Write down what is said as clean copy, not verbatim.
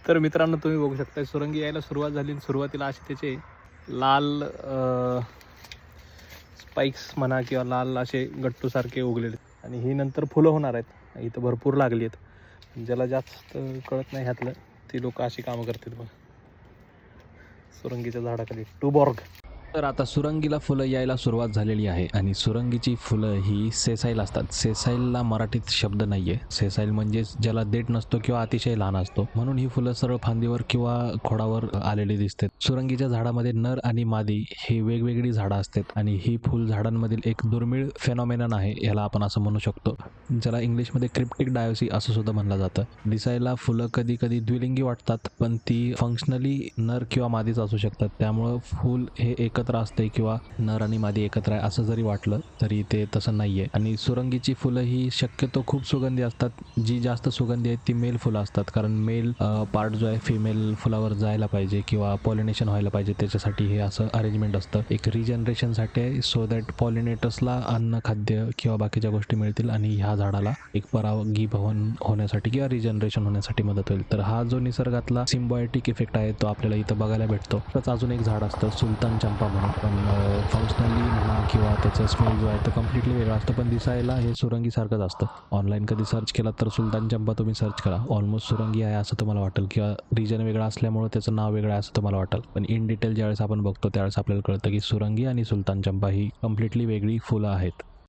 तर मित्रांनो, तुम्ही बघू शकता सुरंगी यायला सुरुवात झाली आणि सुरुवातीला असे त्याचे लाल स्पाइक्स म्हणा किंवा लाल असे गट्टूसारखे उगलेले आणि ही नंतर फुलं होणार आहेत. इथं भरपूर लागली आहेत. ज्याला जास्त कळत नाही ह्यातलं ती लोक अशी कामं करतात बघ, सुरंगीच्या झाडाखाली टूबॉर्ग. तर आता सुरंगीला फुलं यायला सुरुवात झालेली आहे आणि सुरंगीची फुलं ही सेसाईल असतात. सेसाईलला मराठीत शब्द नाहीये. सेसाईल म्हणजे ज्याला देठ नसतो किंवा अतिशय लहान असतो, म्हणून ही फुलं सरळ फांदीवर किंवा खोडावर आलेली दिसतात. सुरंगीच्या झाडामध्ये नर आणि मादी ही वेगवेगळी झाडं असतात आणि ही फुल झाडांमधील एक दुर्मिळ फेनॉमेनन आहे, याला आपण असं म्हणू शकतो, ज्याला इंग्लिशमध्ये क्रिप्टिक डायोसी असं सुद्धा म्हणलं जातं. दिसायला फुलं कधी कधी द्विलिंगी वाटतात, पण ती फंक्शनली नर किंवा मादीच असू शकतात. त्यामुळं फुल हे एकत्र असते किंवा नर आणि मादी एकत्र आहे असं जरी वाटलं तरी ते तसं नाहीये. आणि सुरंगीची फुलं ही शक्यतो खूप सुगंधी असतात. जी जास्त सुगंधी आहेत ती मेल फुलं असतात, कारण मेल पार्ट जो आहे फिमेल फुलावर जायला पाहिजे किंवा पॉलिनेशन व्हायला पाहिजे, त्याच्यासाठी हे असं अरेंजमेंट असतं एक रिजनरेशनसाठी, सो दॅट पॉलिनेटर्सला अन्न, खाद्य किंवा बाकीच्या गोष्टी मिळतील आणि ह्या झाडाला एक परागी भवन होण्यासाठी किंवा रिजनरेशन होण्यासाठी मदत होईल. तर हा जो निसर्गातला सिम्बायोटिक इफेक्ट आहे तो आपल्याला इथं बघायला भेटतो. तसंच अजून एक झाड असतं सुलतान चंपा म्हणून, पण फंक्शनली म्हणा किंवा त्याचा स्मेल जो आहे तो कम्प्लिटली वेगळा असतो, पण दिसायला हे सुरंगीसारखंच असतं. ऑनलाईन कधी सर्च केला तर सुलतान चंपा तुम्ही सर्च करा, ऑलमोस्ट सुरंगी आहे असं तुम्हाला वाटेल किंवा रिजन वेगळा असल्यामुळे त्याचं नाव वेगळं आहे असं तुम्हाला वाटेल. पण इन डिटेल ज्यावेळेस आपण बघतो त्यावेळेस आपल्याला कळतं की सुरंगी आणि सुलतान चंपा ही कम्प्लिटली वेगळी फुलं आहेत.